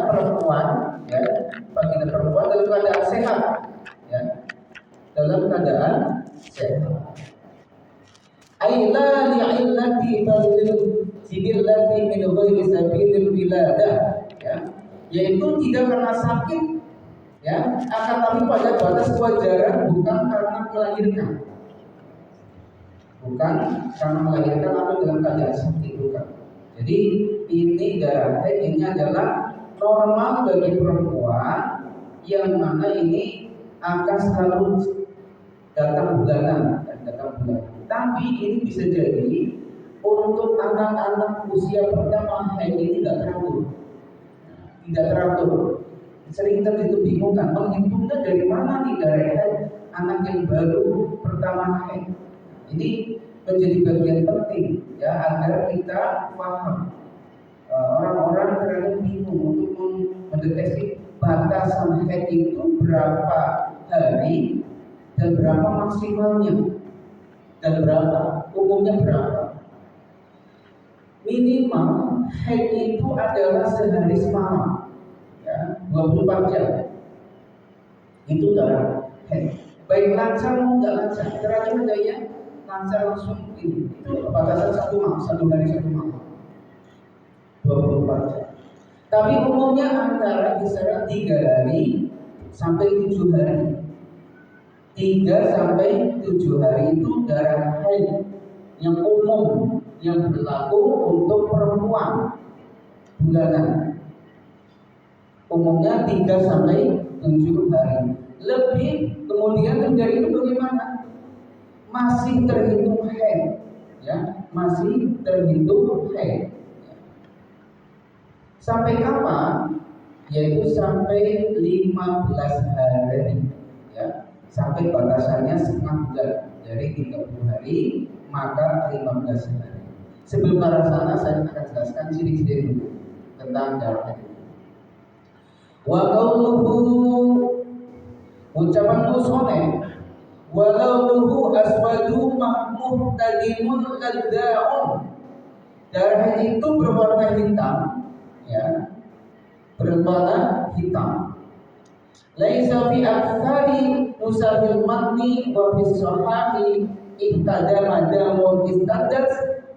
perempuan, ya, baginda perempuan dalam keadaan sehat, ya, dalam keadaan sehat. Aila li'illati fadlil jibillati min ghairi sabilil wiladah, ya, yaitu tidak karena sakit, ya, akan tapi pada batas kewajaran, bukan karena melahirkan, atau dalam keadaan sakit, bukan. Jadi ini darah haid ini adalah normal bagi perempuan yang mana ini akan selalu datang bulanan. Tapi ini bisa jadi untuk anak-anak usia pertama haid ini tidak teratur. Sering terjadi kebingungan menghitungnya dari mana nih darah haid anak yang baru pertama haid. Ini menjadi bagian penting, ya, agar kita paham. Orang-orang terkadang bingung untuk mendeteksi batasan haid itu berapa hari dan berapa maksimalnya dan umumnya berapa. Minimal haid itu adalah sehari semalam, ya, 24 jam. Itu darah haid. Baik lancar maupun nggak lancar. Terakhir adanya lancar langsung itu batasan satu hari satu malam, 24 jam. Tapi umumnya antara kisaran 3 hari sampai 7 hari. 3 sampai 7 hari itu darah haid yang umum yang berlaku untuk perempuan bulanan. Umumnya 3 sampai 7 hari. Lebih kemudian dari itu bagaimana? Masih terhitung haid, ya, masih terhitung haid. Sampai kapan? Yaitu sampai 15 hari, ya, sampai batasannya setengah bulan, dari 30 hari maka 15 hari. Sebelum ke arah sana saya akan jelaskan ciri-ciri dulu tentang darah haid. Wa qauluhu, ucapan musone, walau aswadu muhtadimun ladda'un. Darah itu berwarna hitam, ya, berwarna hitam. Laisa fi aktsari musafil matni wa fi sahahi ihtadama damun istadat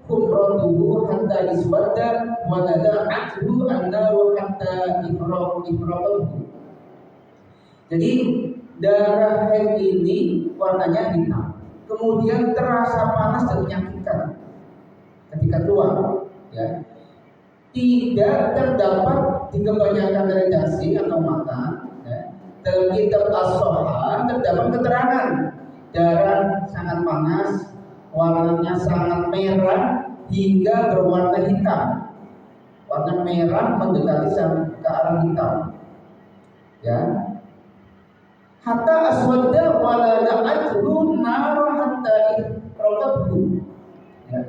kumratuhu hatta iswadda wa nada'athu an-naru hatta ifraqahu. Jadi darah haid ini warnanya hitam, kemudian terasa panas dan menyakitkan ketika keluar, ya. Tidak terdapat di kebanyakan redaksi atau matan, ya. Dalam kitab As-Sohah terdapat keterangan darah sangat panas, warnanya sangat merah hingga berwarna hitam. Warna merah mendekati ke arah hitam, ya. Hatta aswadda wala da'athu nar hatta ifraqathu, ya.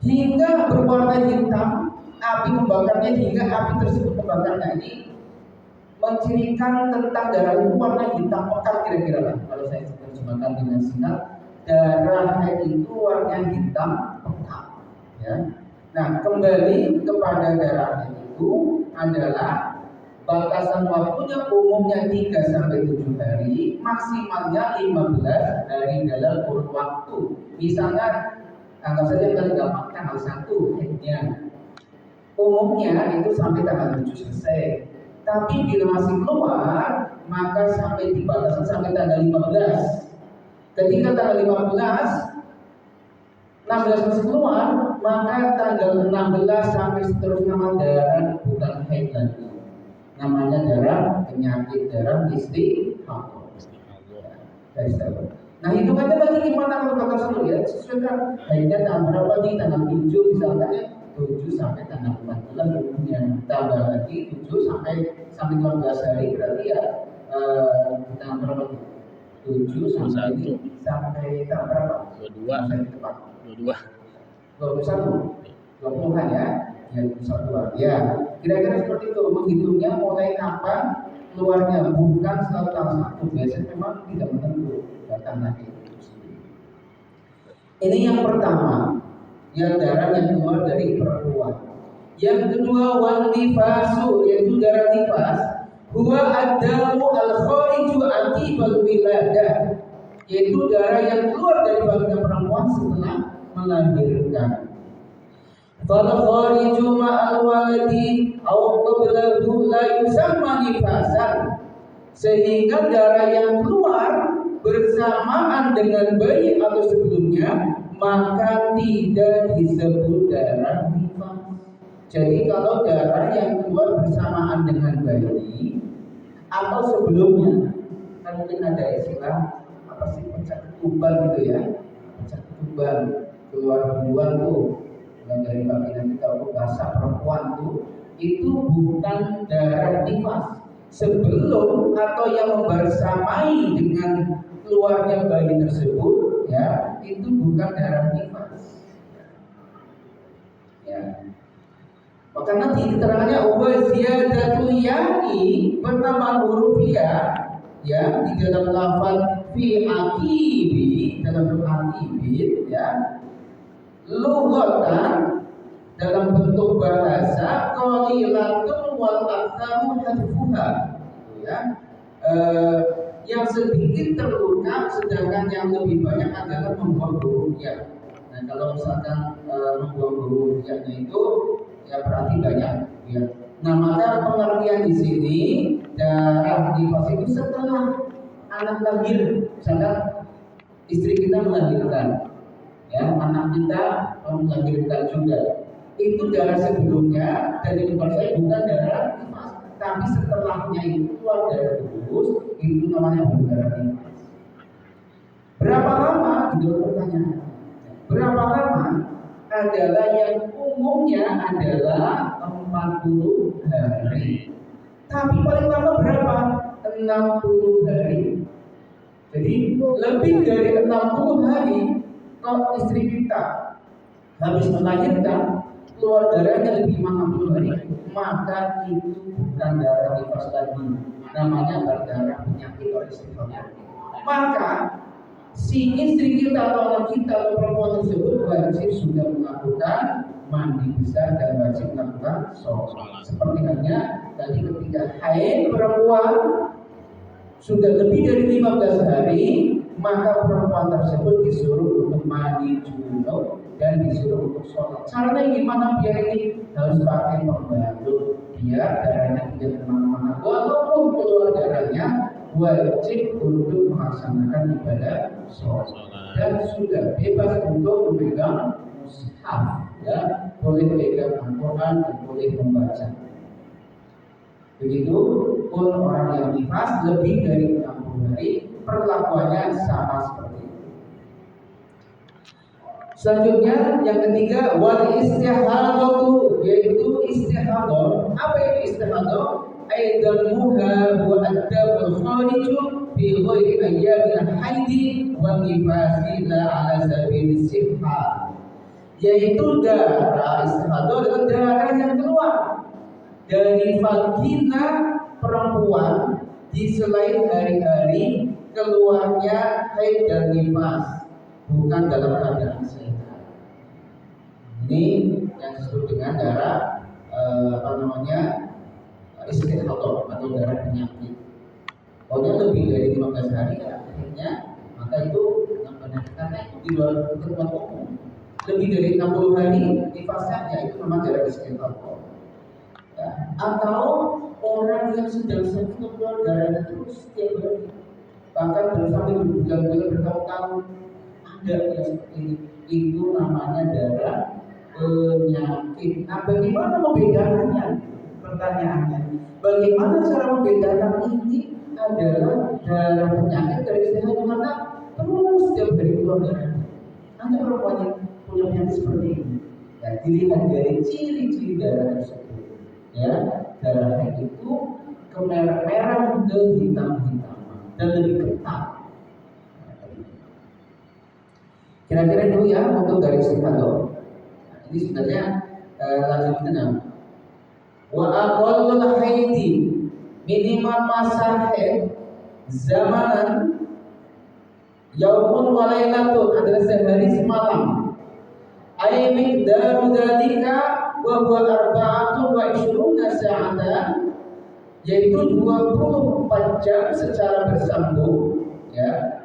Hingga berwarna hitam, api membakarnya, hingga api tersebut membakarnya. Ini mencirikan tentang darah itu warna hitam pekat kira-kira lah. Kalau saya terjemahkan dengan singkat, darah haid itu warna hitam pekat, ya. Nah, kembali kepada darah haid itu adalah batasan waktunya umumnya 3 sampai 7 hari, maksimalnya 15 hari dalam kurun waktu. Misalnya anggap saja kali gampang tanggal 1 haidnya, umumnya itu sampai tanggal 7 selesai. Tapi bila masih keluar, maka sampai dibatasan sampai tanggal 15. Ketika tanggal 16 masih keluar, maka tanggal 16 sampai seterusnya darah bukan haid lagi. Namanya darah penyakit, darah istihadah. Nah, hitungannya lagi gimana kalau kata selalu, ya, sesuaikan haidnya tanggal berapa nih, tanggal 7 misalnya, 7 sampai tanggal 14 umumnya, tambah lagi 7 sampai 15 hari, berarti ya tanggal berapa tuh? 7 sampai tanggal berapa? 22 21-an, ya. Ya, 21-an. Ya, kira-kira seperti itu. Menghitungnya mulai kapan keluarnya, bukan selalu tanggal 1. Biasanya memang tidak menentu datang lagi. Ini yang pertama. yang darah yang keluar dari perempuan. Yang kedua wan nifasu, yaitu darah nifas, huwa ad-damu al-khariju aqibal wiladah, yaitu darah yang keluar dari vagina perempuan setelah melahirkan. Fal khariju ma'al waladi aw qablahu la yusamma nifasan, sehingga darah yang keluar bersamaan dengan bayi atau sebelumnya maka tidak disebut darah nifas. Jadi kalau darah yang keluar bersamaan dengan bayi atau sebelumnya, kan mungkin ada istilah apa sih, pecah ketuban gitu ya, pecah ketuban, keluar duluan tuh yang dari vagina kita, bahasa perempuan tuh, itu bukan darah nifas. Sebelum atau yang bersamai dengan keluarnya bayi tersebut, ya, itu bukan darah nifas. Ya. Maka nanti keterangannya wa ziyadatul ya'i, penambahan huruf ya, ya, di dalam lafaz fi aqibi, dalam aqibin, ya, lughatan, dalam bentuk bahasa qalilatun wal aktsaru hadfuha, ya, yang sedikit terungkap sedangkan yang lebih banyak adalah membuang huruf ya. Nah, kalau misalkan membuang huruf ya-nya itu ya berarti banyak ya. Nah, maka pengertian di sini darah nifas itu setelah anak lahir, misalkan istri kita melahirkan, ya, anak kita melahirkan juga, itu darah sebelumnya dan itu saya bukan darah nifas, tapi setelahnya itu keluar darah terus, itu namanya darah nifas. Berapa lama? Itu pertanyaan. Berapa lama? Adalah yang umumnya adalah 40 hari. Tapi paling lama berapa? 60 hari. Jadi lebih dari 60 hari kalau istri kita habis melahirkan keluar darahnya lebih 60 hari, maka itu bukan darah nifas lagi, namanya berdarah penyakit oleh istighfar. Maka si istri kita atau anak kita atau perempuan tersebut wajib sudah melakukan mandi besar dan wajib melakukan sholat. Seperti halnya tadi ketika haid perempuan sudah lebih dari 15 hari, maka perempuan tersebut disuruh untuk mandi junub dan disuruh untuk sholat. Caranya gimana biar ini? Harus pakai pembantu biar darahnya tidak kemana-mana. Walaupun keluar darahnya, wajib untuk melaksanakan ibadah sholat dan sudah bebas untuk memegang mushaf, ya, boleh memegang Al-Quran dan boleh membaca. Begitu pun orang yang nifas lebih dari 60 hari, perlakuannya sama seperti itu. Selanjutnya yang ketiga wal istihadatu, yaitu istihadah. Apa itu istihadah? Aidan muha wa adabul khariju fi ghairi ayyamil haidi wa nifasi la ala sabili sihha, yaitu darah istihadah adalah darah yang keluar dari vagina perempuan di selain hari-hari keluarnya haid dan nifas, bukan dalam keadaan sehat. Ini yang disebut dengan darah istihadah atau darah penyakit. Pokoknya lebih dari 15 hari akhirnya, maka itu karena itu di luar ketentuan umum. Lebih dari 60 hari nifasnya, itu memang darah istihadah. Ya. Atau orang yang sedang sakit keluar darahnya terus setiap hari, bahkan sampai berbulan-bulan bertahun-tahun, ada yang seperti ini. Itu namanya darah penyakit. Nah, bagaimana membedakannya? Pertanyaannya, bagaimana cara membedakan ini adalah darah penyakit dari istilah karena terus setiap hari keluar darah? Anda perempuan yang punya penyakit seperti ini, ya, dilihat dari ciri-ciri darah tersebut. Ya, darah haid itu kemerah-merah ke hitam-hitam dan lebih ketat. Kira-kira itu ya untuk dari istihadah. Ini sebenarnya lanjutnya. Wa aqallul haidi, minimal masa haid zamanan yaumun wa lailatun adalah sehari semalam. ay miqdaru dzalika wa huwa arba'atun wa ishruna sa'atan, yaitu 24 jam secara bersambung, ya.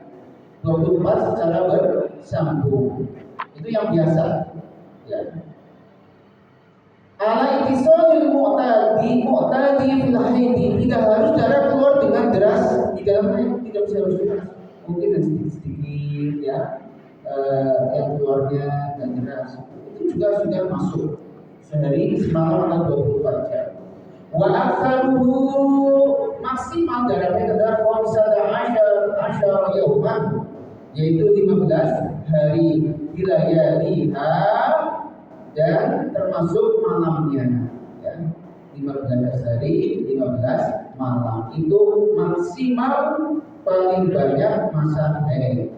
24 secara bersambung. Itu yang biasa, ya. Ala ittisalil mu'tadi fil haidi, tidak harus darah keluar dengan deras di dalam haid, tidak bisa harus deras. Mungkin sedikit-sedikit, ya. Yang keluarnya dan deras itu juga sudah masuk sehari semalam atau 24 jam. Wa aktsaruhu, maksimal darahnya adalah qamsata asyara yauman, yaitu 15 hari, dilayaliha, dan termasuk malamnya, ya. 15 hari, 15 malam itu maksimal paling banyak masa haid.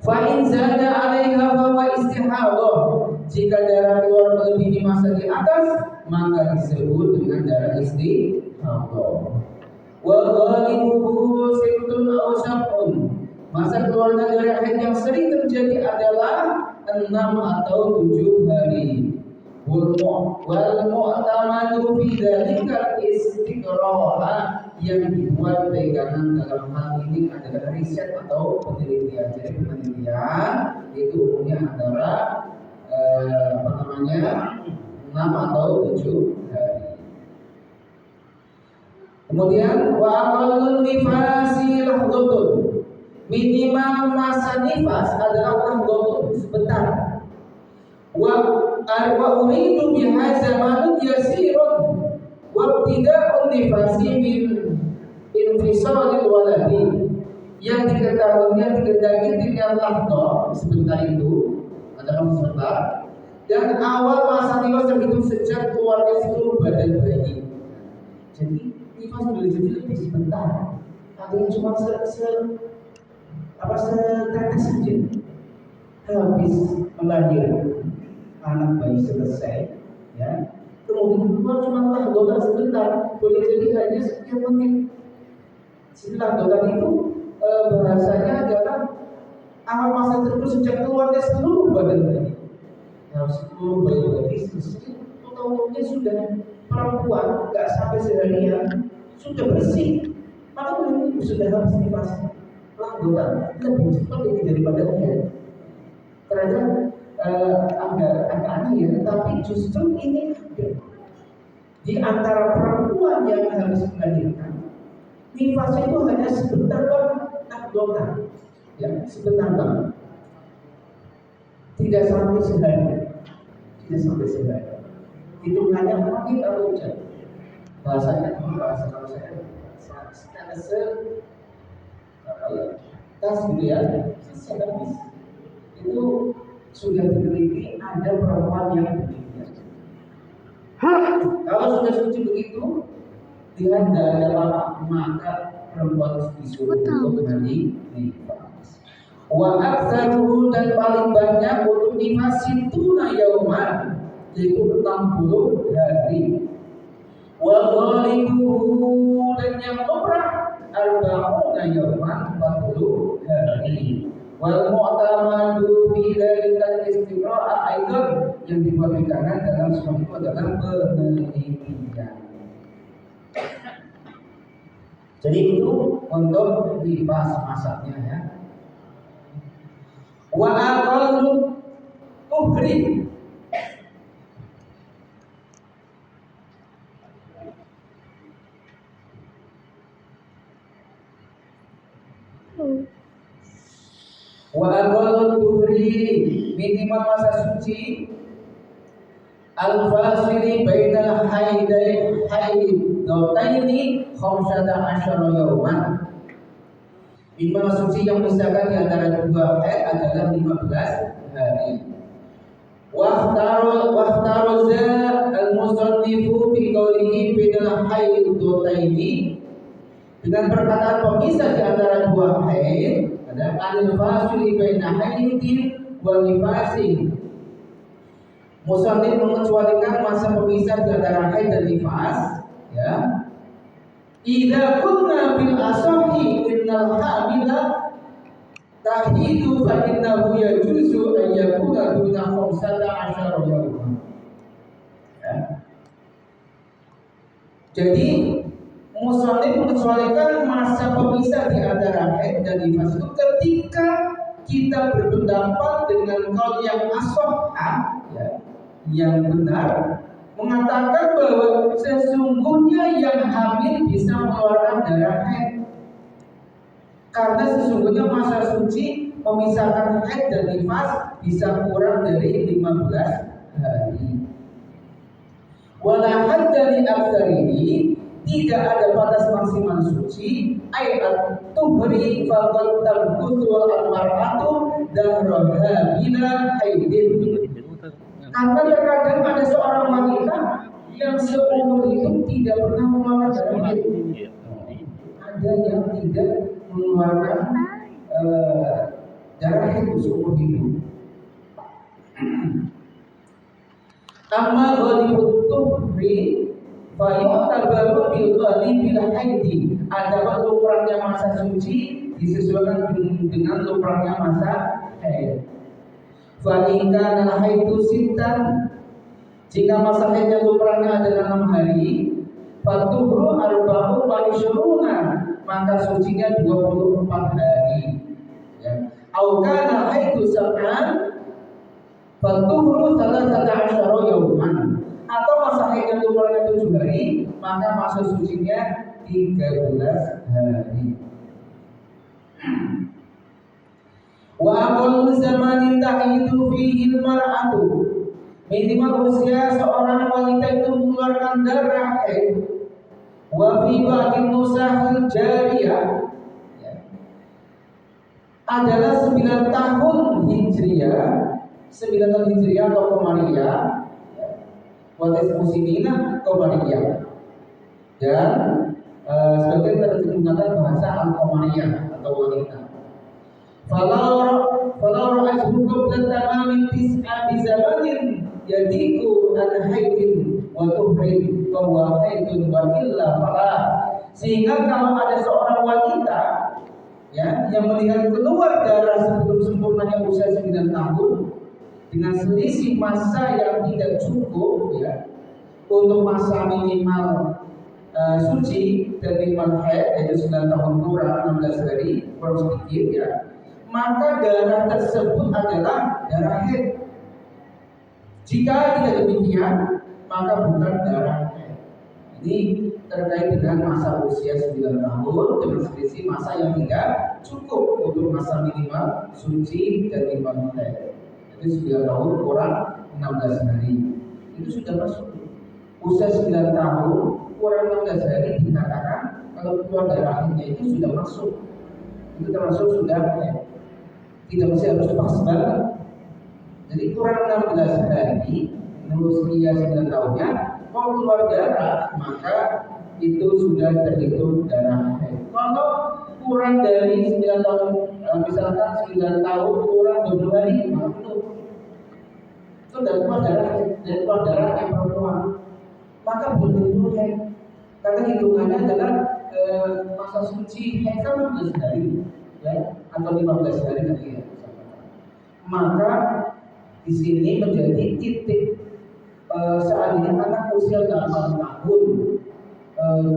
Fa in zada 'alaiha fa huwa istihadah. Jika darah keluar melebihi masa di atas, maka disebut dengan darah istihadah. Wa ghalibuhu sittun aw sab'un. Masa keluarnya darah haid yang sering terjadi adalah 6 atau 7 hari. Wal mu'tamadu fi dzalika istiqraha, yang dibuat pegangan dalam hal ini adalah riset atau penelitian. Jadi penelitian itu umumnya antara 6 atau 7 hari. Kemudian wa aqallun nifasi lahdhatun, minimal masa nifas adalah lahdhatun, sebentar. Wa uridu biha zamanun yasirun wa ibtida'un nifasi min infisalil waladi, yang diketahuinya dikendaki dengan lahdah, sebentar itu adalah sebentar, dan awal masa nifas terhitung sejak keluarnya seluruh badan bayi. Jadi nifas boleh jadi lebih sebentar, ada yang cuma setetes saja, habis melahirkan anak bayi selesai, ya. Kemudian keluar cuma lahdotan sebentar, boleh jadi hanya sekian menit. Lahdotan itu bahasanya adalah awal masa terus sejak keluarnya seluruh badan bayi. Nah, seluruh bayi berarti selesai, totalnya sudah perempuan, nggak sampai seharian sudah bersih, maka ini sudah habis nifasnya. Lahdotan lebih cepat ini daripada haid. Ternyata agak aneh, ya, tapi justru ini di antara perempuan yang harus melahirkan, nifas itu hanya sebentar banget, lahdotan, ya, sebentar banget, tidak sampai sehari, hitungannya mungkin atau jam. Bahasanya kalau saya tas gitu, ya, habis itu sudah diteliti, ada perempuan yang demikian. Kalau sudah suci begitu, dia tidak ada apa-apa, maka perempuan disuruh untuk mandi nifas. Wa aktsaruhu, dan paling banyak untuk nifas situna yauman, yaitu 60 hari. Wa ghalibuhu, dan yang umrah arba'una yauman, 40 hari. Wal mu'tamadu fi dzalika istiqra'a aidan, yang dibuat pegangan dalam semua itu adalah penelitian. Jadi itu untuk nifas masaknya, ya. Wa aqallu tuhri, wa aqallu tuhri, minimal masa suci al-fasili bainal haidataini khamsata asyara yauman. Minimal suci yang misalkan di antara dua haid adalah 15 hari. Wahtaroza al-musannifu bi qawlihi bainal haidataini, dengan perkataan pemisah di antara dua haid, ada al-fasili bainal haidin wa nifasin. Musannif mengecualikan masa pemisah di antara haid dan nifas, ya. Idza kunna bil asahi innal hamila tahidu fa innahu yajuzu an yakuna duna khamsata asyara yawman. Ya. Jadi musannif mengecualikan masa pemisah di antara haid dan nifas itu ketika kita berpendapat dengan kaul yang ashah, ya, yang benar, mengatakan bahwa sesungguhnya yang hamil bisa mengeluarkan darah haid. Karena sesungguhnya masa suci memisahkan haid dan nifas bisa kurang dari 15 hari. Wala hadda li aktsarihi, tidak ada batas maksimal suci. Ayat tuhri faqad tabqutu al-mar'atu dahraha bila haidin. Karena terkadang ada seorang wanita yang seumur hidup tidak pernah mengeluarkan darah haid. Ada yang tidak mengeluarkan darah haid seumur hidup. Amma ghalibut tuhri fa yu'tabaru bil ghalibil haidi. Adapun lumrahnya masa suci disesuaikan dengan lumrahnya masa haid. Fa in kana haidu sittan, jika masa haidnya lumrahnya adalah 6 hari, fatuhru arba'u wa ishruna, maka sucinya 24 hari. Ya. Au kana haidu sab'an fatuhru salasata asyara yawman, atau masa haidnya lumrahnya 7 hari, maka masa sucinya 13 hari. Wa aqallu zamanin tahidu fihi al-mar'atu, minimal usia seorang wanita itu mengeluarkan darah haid. Wa fi ba'din nusahil jariyah, adalah 9 tahun hijriah, 9 tahun hijriah atau qamariyah, watis musimina qamariyah. Dan sebagian tradisi mengatakan bahasa al-qamariyah atau wanita. Falau ra'aytu qabla tamamin tis'a bi zamanin yadiku an haidin wa tuhrin wa huwa haidun wa illa fala. Sehingga kalau ada seorang wanita, ya, yang melihat keluar darah sebelum sempurnanya usia 9 tahun dengan selisih masa yang tidak cukup, ya, untuk masa minimal suci dan minimal haid, yaitu 9 tahun kurang 16 hari kurang sedikit, ya, maka darah tersebut adalah darah haid. Jika tidak demikian, maka bukan darah haid. Ini terkait dengan masa usia 9 tahun dengan selisih masa yang tidak cukup untuk masa minimal suci dan minimal haid. Jadi 9 tahun kurang 16 hari itu sudah masuk. Usia 9 tahun kurang 16 hari dikatakan kalau keluar darahnya itu sudah masuk. Itu termasuk sudah haid. Tidak mesti harus pas banget. Jadi kurang 16 hari menurut usia 9 tahunnya, kalau keluar darah maka itu sudah terhitung darah haid. Kalau kurang dari 9 tahun, misalkan 9 tahun kurang 20 hari, maka itu sudah keluar darah haid, dan keluar darah yang perempuan, maka belum haid. Karena hitungannya adalah masa suci haid kan 15 hari, ya, atau 15 hari nanti, ya. Maka di sini menjadi titik seandainya anak usia 8 tahun,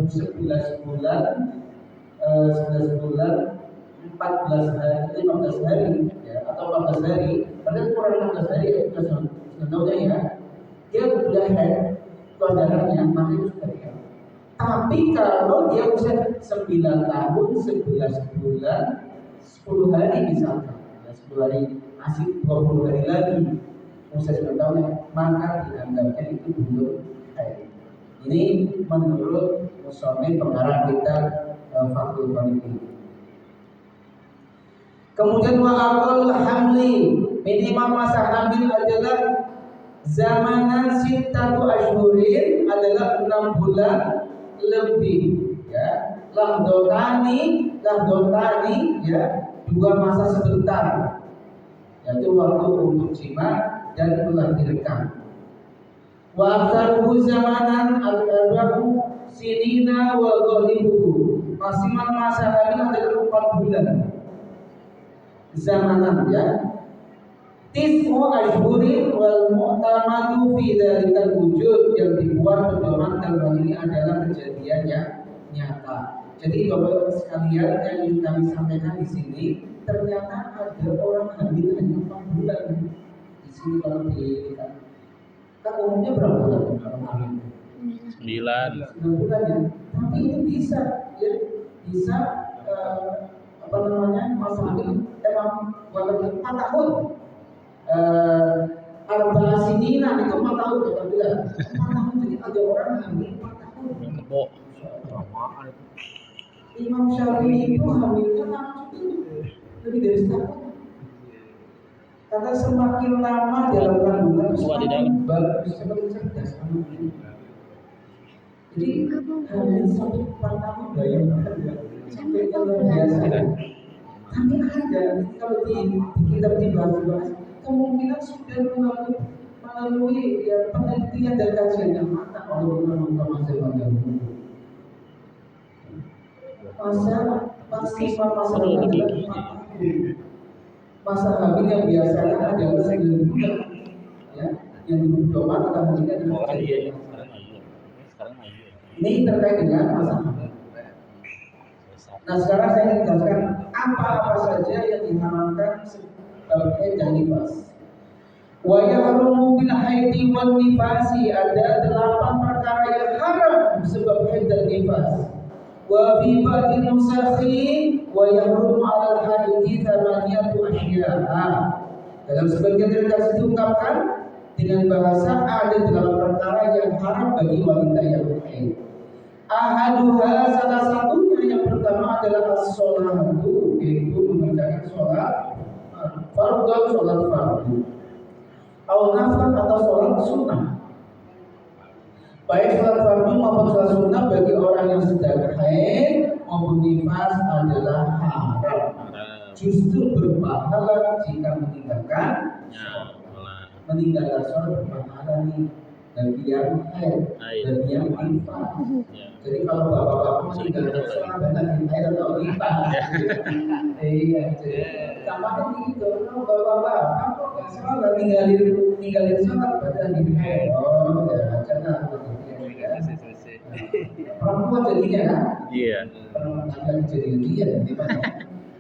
11 bulan, 14 hari, 15 hari, ya, atau 14 hari, padahal kurang 16 hari, contohnya, ya, dia sudah haid, keluar darahnya, maka itu sudah haid. Tapi kalau dia usia 9 tahun, 11 bulan, 10 hari misalkan, 10 hari, masih 20 hari lagi usia 9 tahun, maka dianggapnya itu belum haid. Ini menurut musannif pengarang kita Fathul Bari. Kemudian wa aqall hamli, minimal masa hamil adalah zamanan sittatu asyhurin, adalah 6 bulan lebih, ya. Lahdotani, ya, 2 masa sebentar, yaitu waktu untuk jima dan melahirkan. Wa aktsaruhu zamanan al-arba'u sinina wa ghalibuhu, maksimal masa hamil adalah 4 bulan. zamanan ya. Tis'u ashhurin wal mu'tamadu fi dzalikal wujud, yang dibuat pedoman dalam ini adalah kejadian yang nyata. Jadi Bapak sekalian yang ingin kami sampaikan di sini, ternyata ada orang hamil hanya 4 bulan di sini kalau di kan umumnya berapa bulan orang hamil? 9 bulan ya. Tapi itu bisa ya, bisa apa namanya masa hamil emang bukan 4 tahun. Arba'ah sinina itu 4 tahun kata bilang. 4 tahun, jadi ada orang hamil 4 tahun. Imam Syafi'i itu hamilnya lebih dari setahun. Karena semakin lama dalam kandungan semakin bagus, semakin cerdas. Jadi hamil sampai 4 tahun bayangkan ya, sampai luar biasa. Tapi ada kalau di kitab dibahas kemungkinan sudah melalui ya, penelitian dan kajian yang matang oleh ulama masyarakat dahulu. Masa hamil yang biasanya adalah 9 bulan, ya, yang dibutuhkan adalah hamilnya dengan kejadian. Ini terkait dengan masa hamil. Nah sekarang saya ingin jelaskan apa-apa saja yang diharamkan sebagai dan nifas. Wa yahrumu bil haidi wan nifasi, ada 8 perkara yang haram sebab haid dan nifas. Wa fi ba'dil nusakhi wa yahrumu 'alal haidi thamaniyatu asya'a. Dalam sebagian redaksi diungkapkan dengan bahasa ada 8 perkara yang haram bagi wanita yang haid. Ahaduha, salah satunya yang pertama adalah as-sholatu, yaitu mengerjakan sholat fardhu, sholat fardu, atau nafil atau sholat sunnah. Baik sholat fardu maupun sholat sunnah bagi orang yang sedang haid maupun nifas adalah haram. Justru berpahala jika meninggalkan sholat berpahala nih bagi yang haid, bagi yang nifas. Jadi kalau bapak-bapak meninggalkan sholat dengan haid atau nifas, iya, gampang gitu. Kalau bapak-bapak kok nggak sholat, ninggalin sholat padahal di haid, oh ya jangan. Perempuan jadinya kan? Iya. Perempuan jadi dia, gimana?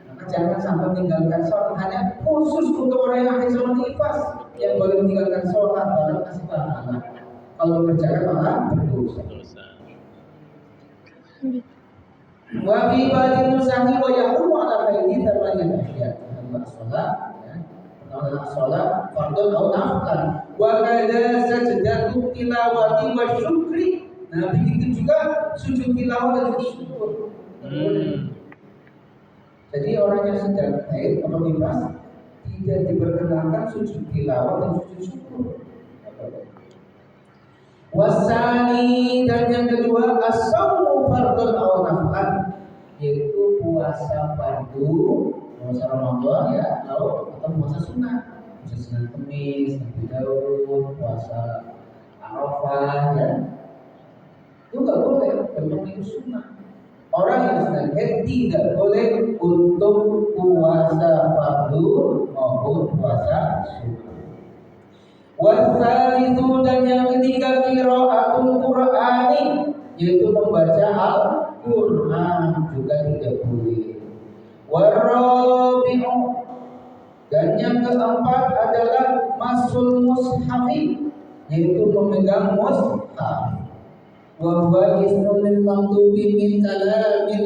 Maka jangan sampai meninggalkan sholat. Hanya khusus untuk orang yang haid sama nifas yang boleh meninggalkan sholat pada kasih pahala. Kalau mengerjakan malah berdosa. Wa fi ba'dil nusahi wa yahrumu 'ala haidi thamaniyat asyya. As-shalah, ya. Pertama adalah shalah fardhu atau nafil. Wa kadza sajdatu tilawati wa syukri. Nah, begitu juga sujud tilawah dan syukur. Jadi orang yang sedang haid atau nifas tidak diperkenankan sujud tilawah dan sujud syukur. Wasani, dan yang kedua as-shaumu fardhu aw nafil, yaitu puasa fardu, puasa Ramadan ya, atau puasa sunnah, puasa Senin Kamis, Nabi Daud, puasa Arafah ya. Itu nggak boleh, memang itu sunnah. Orang yang sedang haid tidak boleh untuk puasa fardu maupun puasa sunnah. Wasalisu, dan yang ketiga qiraatul Qur'ani, yaitu membaca Al-Qur'an juga tidak boleh. Warabi'u, dan yang keempat adalah masul mushafi, yaitu memegang mushaf. Wa huwa ismul maktubi min